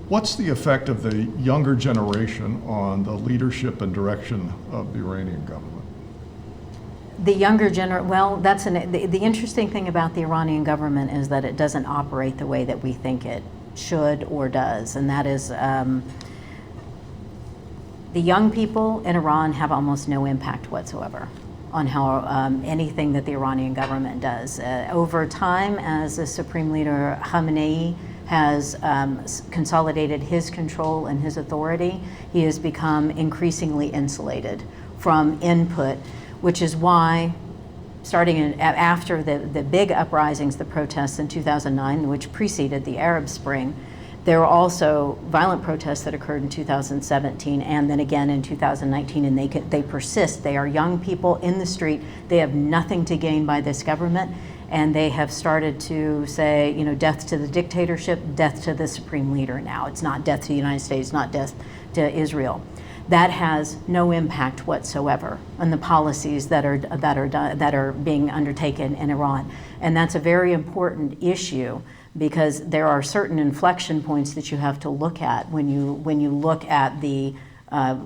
what's the effect of the younger generation on the leadership and direction of the Iranian government? The younger well, that's the interesting thing about the Iranian government is that it doesn't operate the way that we think it should or does, and that is the young people in Iran have almost no impact whatsoever on how anything that the Iranian government does. Over time, as the Supreme Leader Khamenei has consolidated his control and his authority, he has become increasingly insulated from input, which is why, starting after the big uprisings, the protests in 2009, which preceded the Arab Spring, there were also violent protests that occurred in 2017 and then again in 2019, and they persist. They are young people in the street. They have nothing to gain by this government, and they have started to say, death to the dictatorship, death to the Supreme Leader now. It's not death to the United States, not death to Israel. That has no impact whatsoever on the policies that are being undertaken in Iran. And that's a very important issue, because there are certain inflection points that you have to look at when you look at the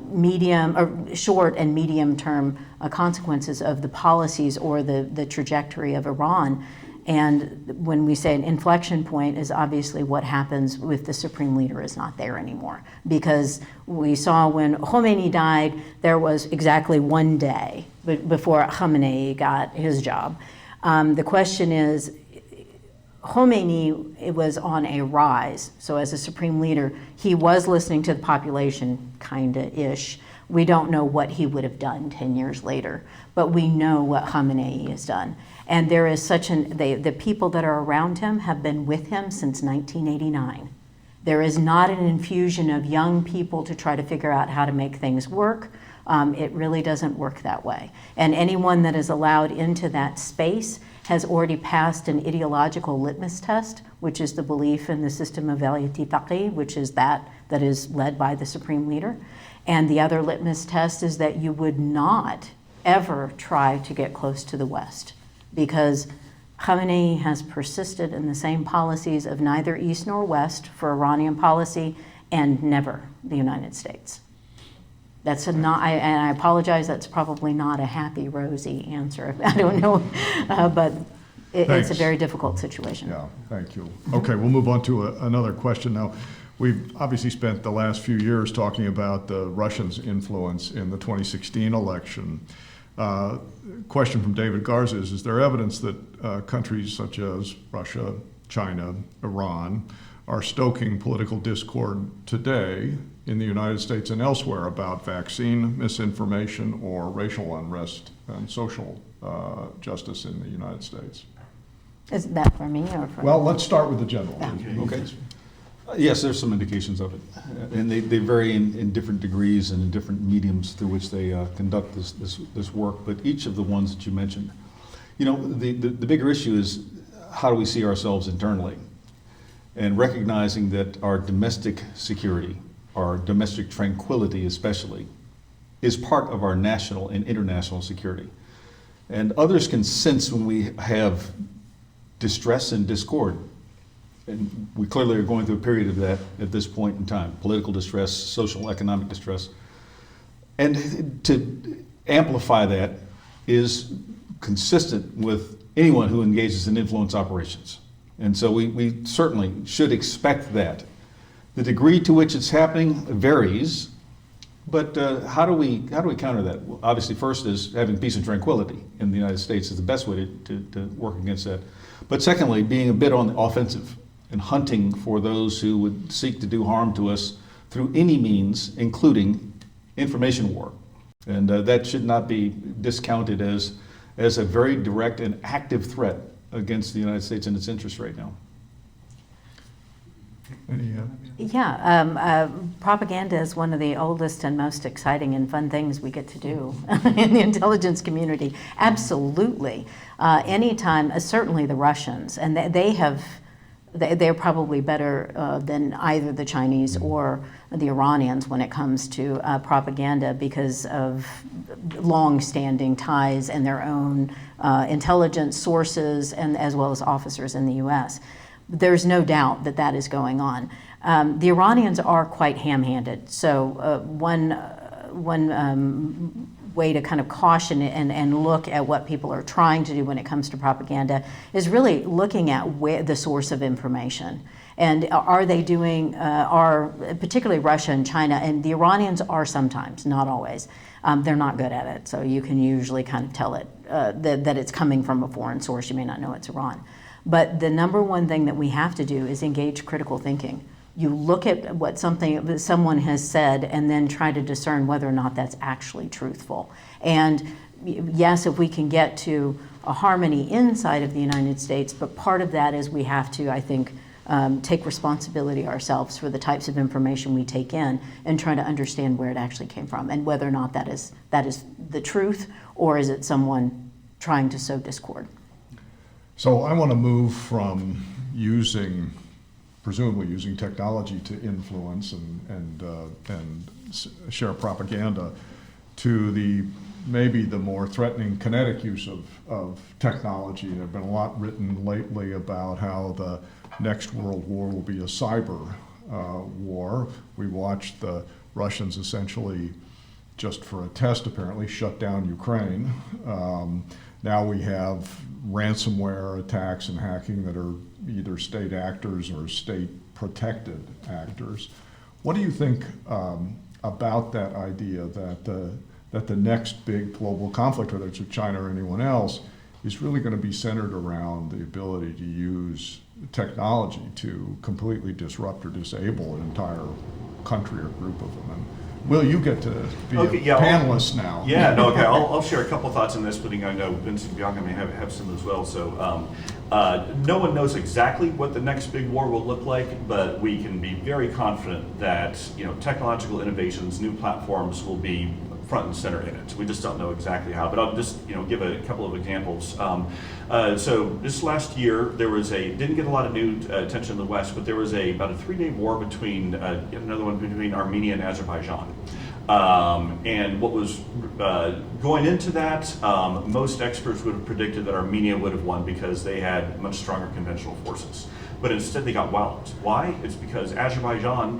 medium or short and medium term consequences of the policies or the trajectory of Iran. And when we say an inflection point is obviously what happens if the Supreme Leader is not there anymore. Because we saw when Khomeini died, there was exactly one day before Khamenei got his job. The question is, Khomeini, it was on a rise. So as a Supreme Leader, he was listening to the population, kinda-ish. We don't know what he would have done 10 years later, but we know what Khamenei has done. And there is the people that are around him have been with him since 1989. There is not an infusion of young people to try to figure out how to make things work. It really doesn't work that way. And anyone that is allowed into that space has already passed an ideological litmus test, which is the belief in the system of Velayat Faqih, which is that is led by the Supreme Leader. And the other litmus test is that you would not ever try to get close to the West, because Khamenei has persisted in the same policies of neither East nor West for Iranian policy, and never the United States. That's and I apologize, that's probably not a happy, rosy answer. I don't know, but it's a very difficult situation. Yeah, thank you. Okay, we'll move on to another question now. We've obviously spent the last few years talking about the Russians' influence in the 2016 election. Question from David Garza is there evidence that countries such as Russia, China, Iran are stoking political discord today in the United States and elsewhere about vaccine misinformation or racial unrest and social justice in the United States? Is that for me or for Well, let's start with the general. Okay. Yes, there's some indications of it, and they vary in different degrees and in different mediums through which they conduct this work. But each of the ones that you mentioned, the bigger issue is how do we see ourselves internally, and recognizing that our domestic security, our domestic tranquility especially, is part of our national and international security. And others can sense when we have distress and discord. And we clearly are going through a period of that at this point in time, political distress, social, economic distress. And to amplify that is consistent with anyone who engages in influence operations. And so we certainly should expect that. The degree to which it's happening varies, but how do we counter that? Well, obviously, first is having peace and tranquility in the United States is the best way to work against that. But secondly, being a bit on the offensive and hunting for those who would seek to do harm to us through any means, including information war. And that should not be discounted as a very direct and active threat against the United States and its interests right now. Yeah, propaganda is one of the oldest and most exciting and fun things we get to do in the intelligence community. Absolutely. Anytime, certainly the Russians, and they're probably better than either the Chinese or the Iranians when it comes to propaganda because of long-standing ties and their own intelligence sources, and as well as officers in the U.S. There's no doubt that that is going on. The Iranians are quite ham-handed. So one way to kind of caution and look at what people are trying to do when it comes to propaganda is really looking at where the source of information. And are they doing, particularly Russia and China, and the Iranians are sometimes, not always. They're not good at it, so you can usually kind of tell it that it's coming from a foreign source. You may not know it's Iran. But the number one thing that we have to do is engage critical thinking. You look at what someone has said and then try to discern whether or not that's actually truthful. And yes, if we can get to a harmony inside of the United States, but part of that is we have to, I think, take responsibility ourselves for the types of information we take in and try to understand where it actually came from and whether or not that is the truth, or is it someone trying to sow discord. So I want to move from presumably using technology to influence and share propaganda, to maybe the more threatening kinetic use of technology. There's been a lot written lately about how the next world war will be a cyber war. We watched the Russians essentially, just for a test apparently, shut down Ukraine. Now we have ransomware attacks and hacking that are either state actors or state protected actors. What do you think about that idea that the next big global conflict, whether it's with China or anyone else, is really going to be centered around the ability to use technology to completely disrupt or disable an entire country or group of them? And Will, you get to be a panelist now. Yeah, no, okay, I'll share a couple thoughts on this, but I know Vince and Bianca may have some as well. So no one knows exactly what the next big war will look like, but we can be very confident that technological innovations, new platforms will be front and center in it. We just don't know exactly how, but I'll just give a couple of examples. So this last year, there was didn't get a lot of new attention in the West, but there was about a 3-day war between, another one between Armenia and Azerbaijan. And what was going into that, most experts would have predicted that Armenia would have won because they had much stronger conventional forces. But instead they got walloped. Why? It's because Azerbaijan,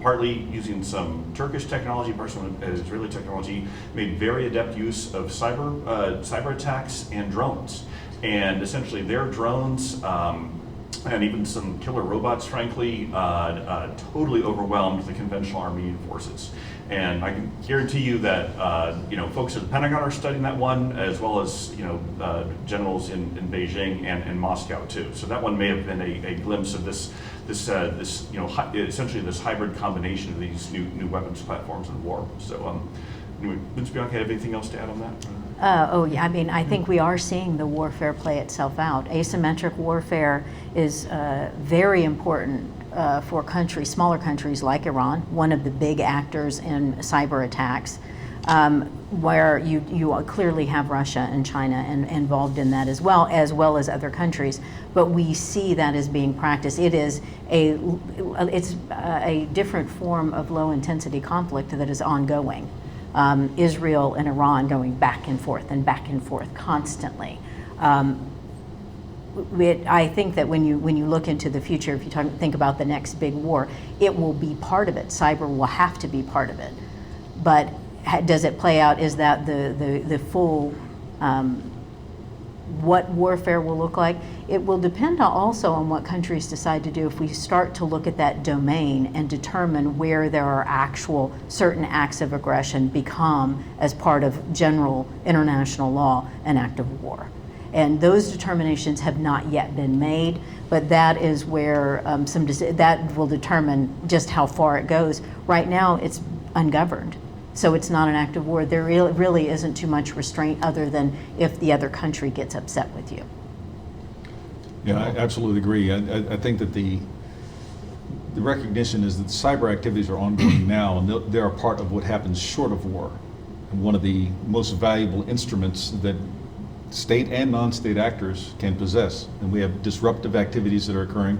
partly using some Turkish technology, partly some Israeli technology, made very adept use of cyber attacks and drones. And essentially their drones, and even some killer robots, frankly, totally overwhelmed the conventional Armenian forces. And I can guarantee you that folks at the Pentagon are studying that one, as well as generals in Beijing and Moscow too. So that one may have been a glimpse of this essentially this hybrid combination of these new weapons platforms in war. So anyway, Vince, Bianca, have anything else to add on that? Yeah, I mean, I think we are seeing the warfare play itself out. Asymmetric warfare is very important for smaller countries like Iran, one of the big actors in cyber attacks. where you clearly have Russia and China involved in that as well as other countries. But we see that as being practiced. It's a different form of low intensity conflict that is ongoing. Israel and Iran going back and forth constantly. I think that when you look into the future, if you think about the next big war, it will be part of it. Cyber will have to be part of it. But does it play out? Is that the full what warfare will look like? It will depend also on what countries decide to do. If we start to look at that domain and determine where there are actual certain acts of aggression become, as part of general international law, an act of war. And those determinations have not yet been made, but that is where that will determine just how far it goes. Right now, it's ungoverned, so it's not an act of war. There really isn't too much restraint other than if the other country gets upset with you. Yeah, I absolutely agree. I think that the recognition is that cyber activities are ongoing now, and they're a part of what happens short of war. And one of the most valuable instruments that state and non-state actors can possess. And we have disruptive activities that are occurring.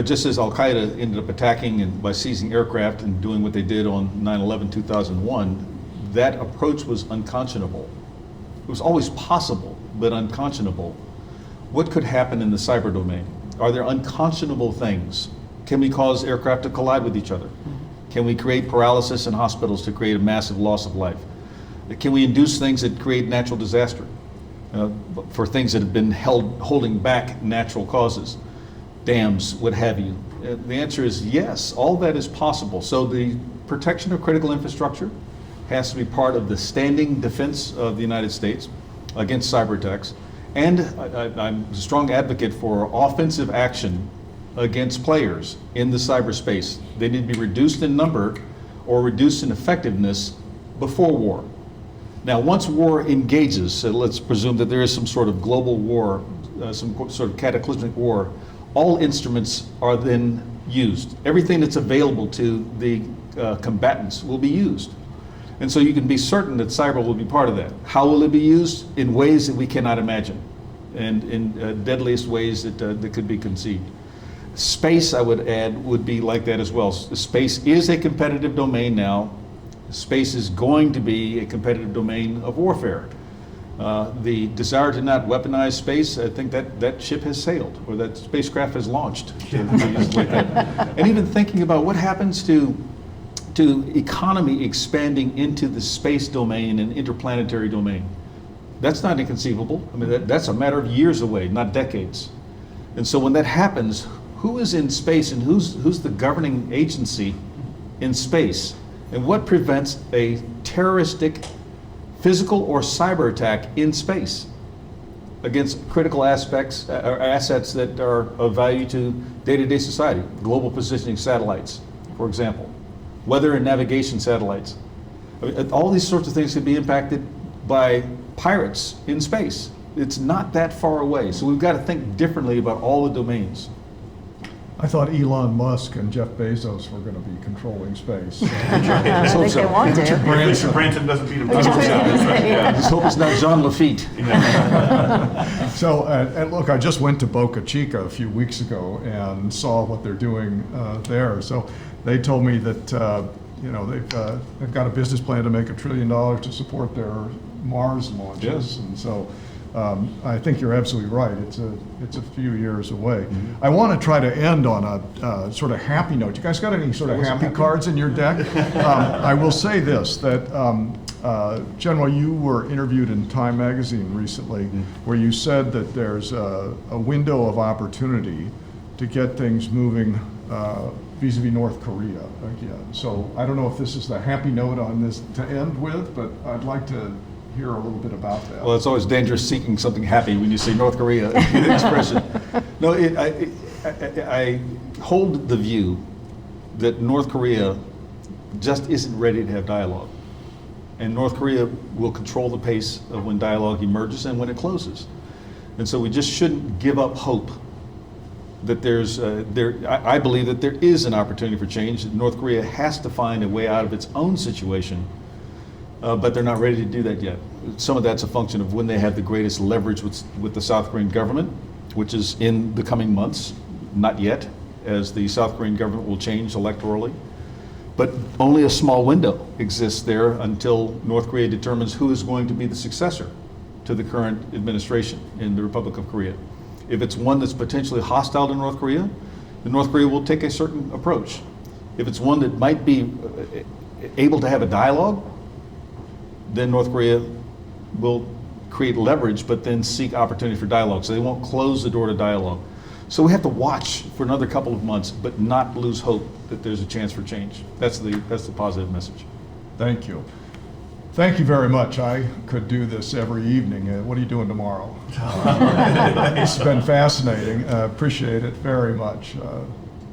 Just as Al-Qaeda ended up attacking and by seizing aircraft and doing what they did on 9/11/2001, that approach was unconscionable. It was always possible, but unconscionable. What could happen in the cyber domain? Are there unconscionable things? Can we cause aircraft to collide with each other? Can we create paralysis in hospitals to create a massive loss of life? Can we induce things that create natural disaster? For things that have been holding back natural causes, dams, what have you? The answer is yes, all that is possible. So the protection of critical infrastructure has to be part of the standing defense of the United States against cyber attacks. And I'm a strong advocate for offensive action against players in the cyberspace. They need to be reduced in number or reduced in effectiveness before war. Now, once war engages, so let's presume that there is some sort of global war, some sort of cataclysmic war, all instruments are then used. Everything that's available to the combatants will be used. And so you can be certain that cyber will be part of that. How will it be used? In ways that we cannot imagine, and in deadliest ways that could be conceived. Space, I would add, would be like that as well. Space is a competitive domain now. Space is going to be a competitive domain of warfare. The desire to not weaponize space, I think that ship has sailed, or that spacecraft has launched, to use it like that. And even thinking about what happens to economy expanding into the space domain and interplanetary domain. That's not inconceivable. I mean, that's a matter of years away, not decades. And so when that happens, who is in space and who's the governing agency in space? And what prevents a terroristic physical or cyber attack in space against critical aspects or assets that are of value to day-to-day society? Global positioning satellites, for example, weather and navigation satellites. I mean, all these sorts of things could be impacted by pirates in space. It's not that far away, so we've got to think differently about all the domains. I thought Elon Musk and Jeff Bezos were going to be controlling space. I think they want to. Richard Branson doesn't beat him. I just hope it's not Jean Lafitte. So, and look, I just went to Boca Chica a few weeks ago and saw what they're doing there. So they told me that they've got a business plan to make $1 trillion to support their Mars launches, Yes. and so I think you're absolutely right. It's a few years away. I want to try to end on a sort of happy note. You guys got any sort of happy cards in your deck? I will say this, that General, you were interviewed in Time Magazine recently, where you said that there's a window of opportunity to get things moving vis-a-vis North Korea again. So I don't know if this is the happy note on this to end with, but I'd like to hear a little bit about that. Well, it's always dangerous seeking something happy when you say North Korea in an expression. No, I hold the view that North Korea just isn't ready to have dialogue. And North Korea will control the pace of when dialogue emerges and when it closes. And so we just shouldn't give up hope that I believe that there is an opportunity for change, that North Korea has to find a way out of its own situation but they're not ready to do that yet. Some of that's a function of when they have the greatest leverage with the South Korean government, which is in the coming months, not yet, as the South Korean government will change electorally. But only a small window exists there until North Korea determines who is going to be the successor to the current administration in the Republic of Korea. If it's one that's potentially hostile to North Korea, then North Korea will take a certain approach. If it's one that might be able to have a dialogue, then North Korea will create leverage, but then seek opportunity for dialogue. So they won't close the door to dialogue. So we have to watch for another couple of months, but not lose hope that there's a chance for change. That's the positive message. Thank you. Thank you very much. I could do this every evening. What are you doing tomorrow? It's been fascinating. Appreciate it very much.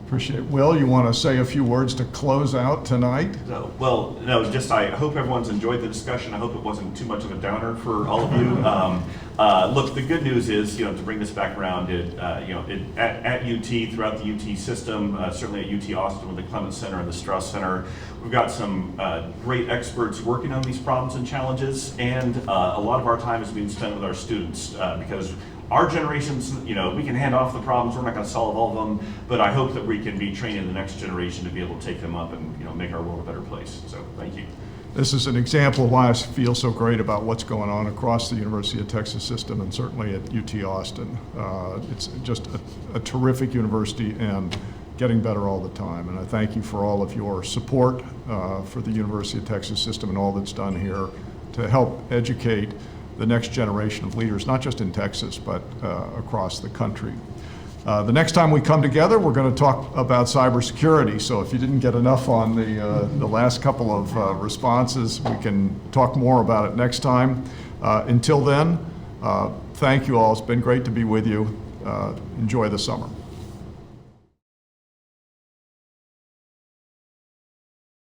Appreciate it. Will, you want to say a few words to close out tonight? So, well, no, just I hope everyone's enjoyed the discussion. I hope it wasn't too much of a downer for all of you. Look, the good news is, to bring this back around, at UT, throughout the UT system, certainly at UT Austin with the Clements Center and the Strauss Center, we've got some great experts working on these problems and challenges, and a lot of our time is being spent with our students because our generations, we can hand off the problems. We're not going to solve all of them, but I hope that we can be training the next generation to be able to take them up and make our world a better place. So thank you. This is an example of why I feel so great about what's going on across the University of Texas system and certainly at UT Austin. It's just a terrific university and getting better all the time. And I thank you for all of your support for the University of Texas system and all that's done here to help educate the next generation of leaders, not just in Texas, but across the country. The next time we come together, we're going to talk about cybersecurity. So if you didn't get enough on the last couple of responses, we can talk more about it next time. Until then, thank you all. It's been great to be with you. Enjoy the summer.